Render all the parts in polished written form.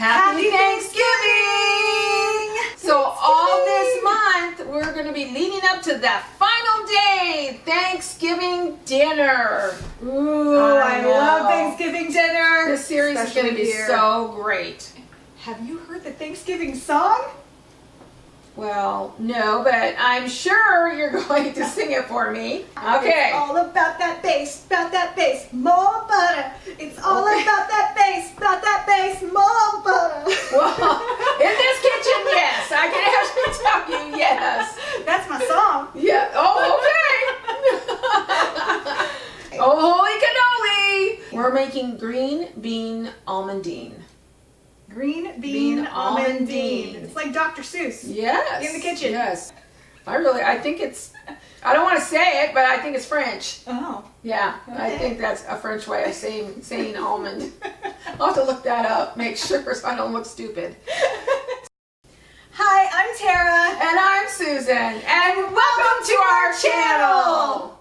Happy Thanksgiving! So all this month, we're going to be leading up to that final day, Thanksgiving dinner. Ooh, I love Thanksgiving dinner. This series is going to be so great. Have you heard the Thanksgiving song? Well, no, but I'm sure you're going to sing it for me. Okay. It's all about that bass, more butter. It's all about that bass, more butter. Well, in this kitchen, yes. I can actually tell you, yes. That's my song. Yeah. Oh, okay. Oh, holy cannoli. We're making green bean almondine. Green bean almondine. It's like Dr. Seuss. Yes. In the kitchen. Yes. I think it's, I don't want to say it, but I think it's French. Oh. Yeah. Okay. I think that's a French way of saying almond. I'll have to look that up, make sure so I don't look stupid. Hi, I'm Tara. And I'm Susan. And welcome to our channel.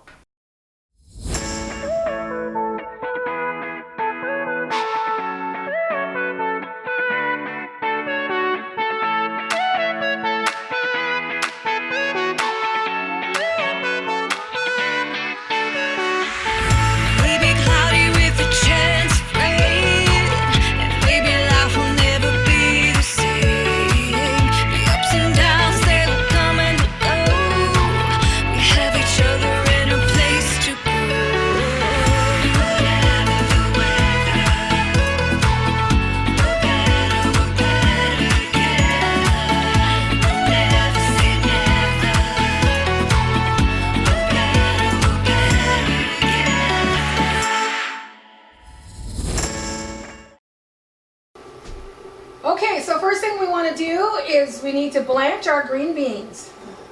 Okay, so first thing we want to do is we need to blanch our green beans.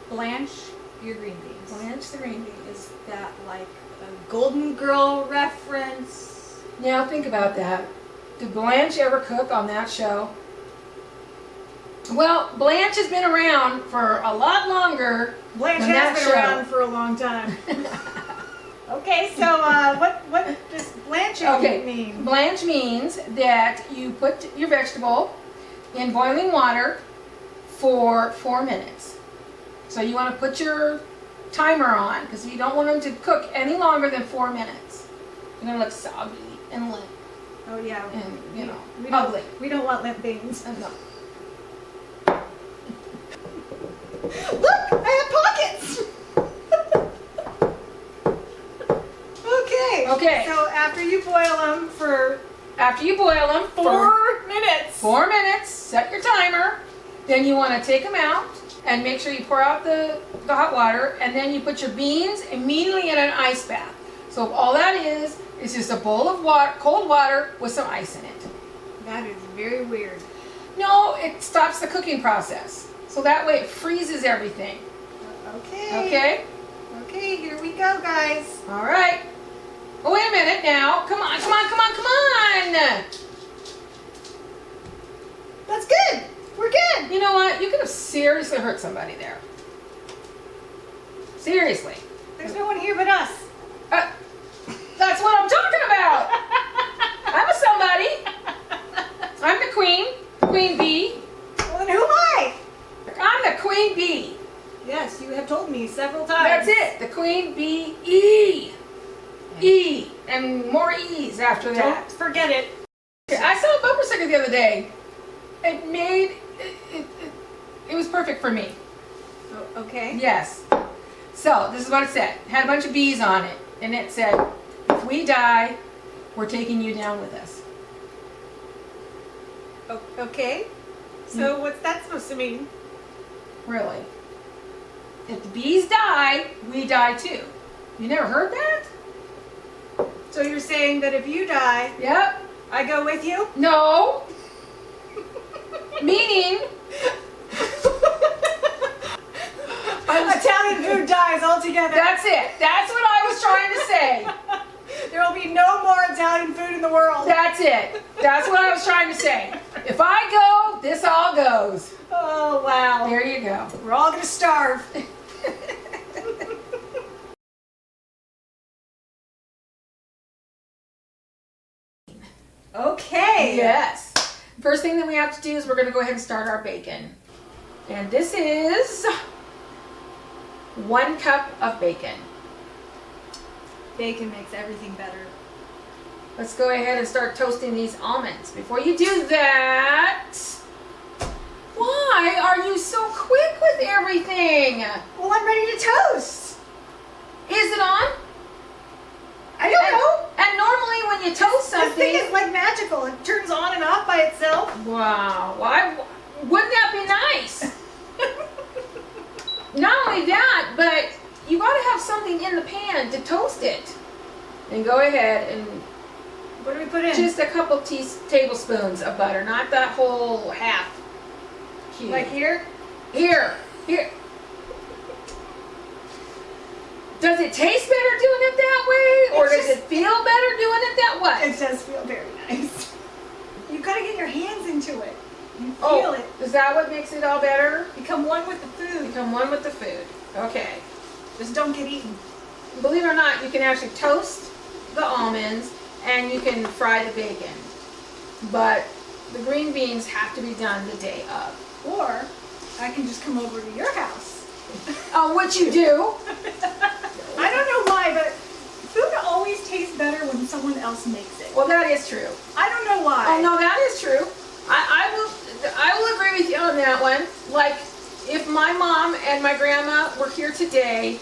Blanch your green beans. Blanch the green beans. Is that like a Golden Girl reference? Now think about that. Did Blanche ever cook on that show? Well, Blanche has been around for a lot longer. Blanche than has that been show. around for a long time. Okay, so what does blanching mean? Blanch means that you put your vegetable in boiling water for 4 minutes. So you want to put your timer on because you don't want them to cook any longer than 4 minutes. They're going to look soggy and limp. Oh yeah, And ugly. We don't want limp beans. No. Look, I have pockets. Okay. So after you boil them for 4 minutes. 4 minutes, set your timer. Then you want to take them out and make sure you pour out the hot water, and then you put your beans immediately in an ice bath. So all that is just a bowl of water, cold water with some ice in it. That is very weird. No, it stops the cooking process. So that way it freezes everything. Okay. Okay? Okay, here we go, guys. All right. Oh, wait a minute now. Come on. That's good. We're good. You know what? You could have seriously hurt somebody there. Seriously. There's no one here but us. That's what I'm talking about. I'm a somebody. I'm the queen bee. Well, then who am I? I'm the queen bee. Yes, you have told me several times. That's it. The queen bee. E. And more E's after that. Don't forget it. I saw a bumper sticker the other day. It was perfect for me. Oh, okay. Yes. So this is what it said. It had a bunch of bees on it, and it said, "If we die, we're taking you down with us." Okay. So what's that supposed to mean? Really? If the bees die, we die too. You never heard that? So you're saying that if you die, Yep. I go with you? No. Meaning, Italian food dies altogether. that's it. That's what I was trying to say. There will be no more Italian food in the world. That's it. That's what I was trying to say. If I go, this all goes. Oh, wow. There you go. We're all going to starve. Okay. Yes. first thing that we have to do is we're going to go ahead and start our bacon. And this is 1 cup of bacon. Bacon makes everything better. Let's go ahead and start toasting these almonds. Before you do that, why are you so quick with everything? Well, I'm ready to toast. Is it on? I don't know. And normally when you toast This thing is something, like magical. It turns on and off by itself. wow, why wouldn't that be nice? Not only that, but you got to have something in the pan to toast it. And go ahead and What do we put in? just a couple tablespoons of butter, not that whole half cube. like here? Here. Does it taste better doing it that way? Or It's does just- it feel better doing it that way? It does feel very nice. You gotta get your hands into it. You feel it. Is that what makes it all better? Become one with the food. Become one with the food. Okay. Just don't get eaten. Believe it or not, you can actually toast the almonds and you can fry the bacon. But the green beans have to be done the day of. Or I can just come over to your house. Oh, what you do? I don't know why, but food always tastes better when someone else makes it. Well, that is true. I don't know why. Oh no, that is true. I will agree with you on that one. Like, if my mom and my grandma were here today,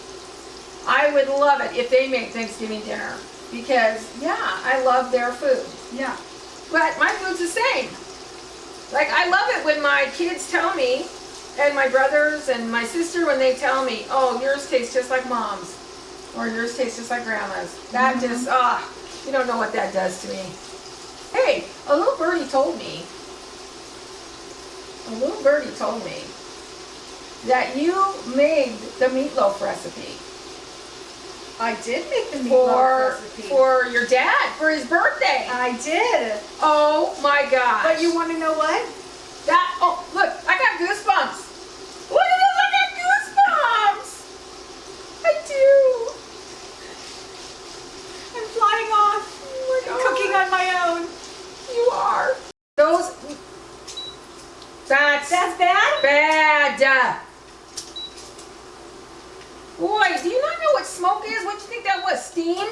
I would love it if they made Thanksgiving dinner. Because, yeah, I love their food. Yeah. But my food's the same. Like, I love it when my kids tell me, and my brothers and my sister, when they tell me, oh, yours tastes just like mom's. Or yours tastes just like grandma's. That just, you don't know what that does to me. Hey, a little birdie told me that you made the meatloaf recipe I did make the meatloaf recipe. for your dad for his birthday. I did. Oh my gosh. But you want to know what? Look, I got goosebumps. Look at this, I got goosebumps. I do. I'm flying off. Oh my God. Cooking on my own. You are. That's That's bad? bad. Boy, do you not know what smoke is? What do you think that was? Steam?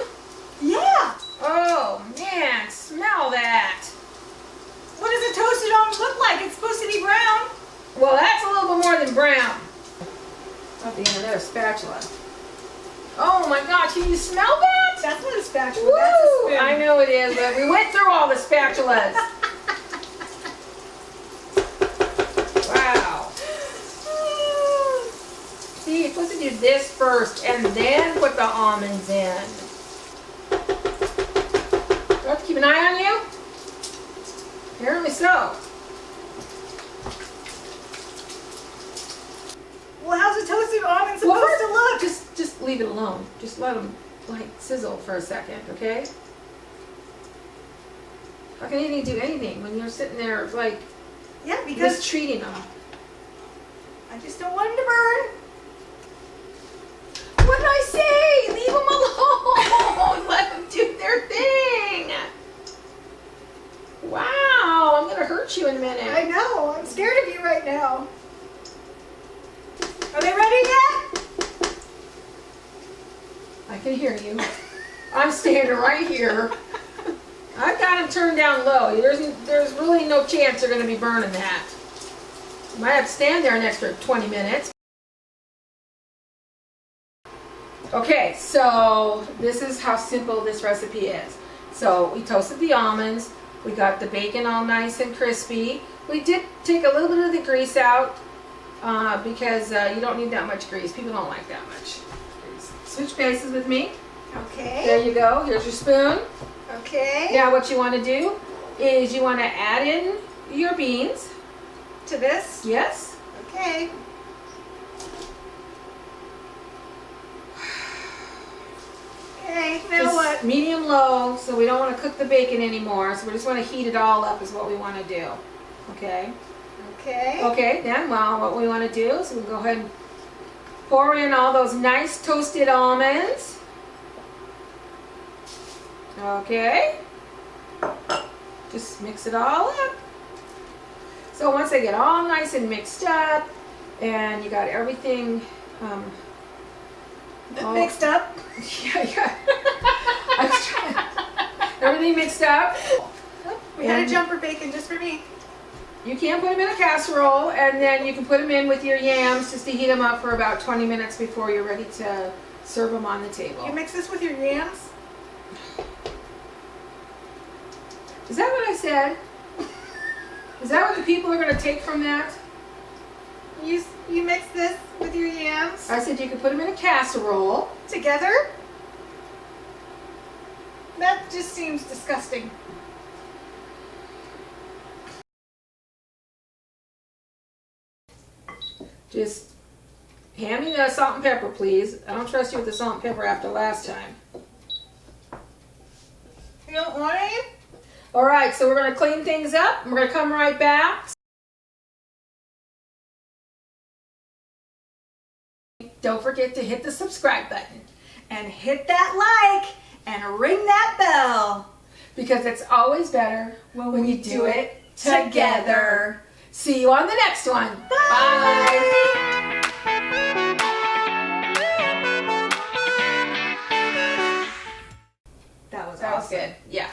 Yeah. Oh man, smell that. What does a toasted almond look like? It's supposed to be brown. Well, that's a little bit more than brown. Oh, damn, another spatula. Oh my God, can you smell that? That's not a spatula. Woo! That's a spoon. I know it is, but we went through all the spatulas. Wow. See, you're supposed to do this first and then put the almonds in. Do I have to keep an eye on you? Apparently so. Well, how's a toasted almond Well, supposed to look? Just leave it alone. Just let them like sizzle for a second, okay? How can anything do anything when you're sitting there like Yeah, because mistreating them? I just don't want them to burn. What did I say? Leave them alone. Let them do their thing. Wow, I'm gonna hurt you in a minute. I know. I'm scared of you right now. Are they ready yet? I can hear you. I'm standing right here. I've got them turned down low. There's really no chance they're gonna be burning that. You might have to stand there an extra 20 minutes. Okay, so this is how simple this recipe is. So we toasted the almonds. We got the bacon all nice and crispy. We did take a little bit of the grease out because you don't need that much grease. People don't like that much grease. Switch places with me. Okay. There you go. Here's your spoon. Okay. Now what you want to do is you want to add in your beans. To this? Yes. Okay. Okay, now Just what? medium low, so we don't want to cook the bacon anymore. So we just want to heat it all up is what we want to do. Okay. Okay. Okay, then, well, what we want to do is we'll go ahead and pour in all those nice toasted almonds. Okay. Just mix it all up. once they get all nice and mixed up, and you got everything Mixed up. yeah. I was trying- everything mixed up. We had a And jumper bacon just for me. you can put them in a casserole, and then you can put them in with your yams just to heat them up for about 20 minutes before you're ready to serve them on the table. You mix this with your yams? Is that what I said? Is that what the people are going to take from that? You mix this with your yams I said you could put them in a casserole. together? That just seems disgusting. Just hand me the salt and pepper, please. I don't trust you with the salt and pepper after last time. You don't want any? All right, so we're going to clean things up, and we're going to come right back. Don't forget to hit the subscribe button, And hit that like and ring that bell. because it's always better when you do it together. See you on the next one. Bye. That was That was awesome. good. Yeah.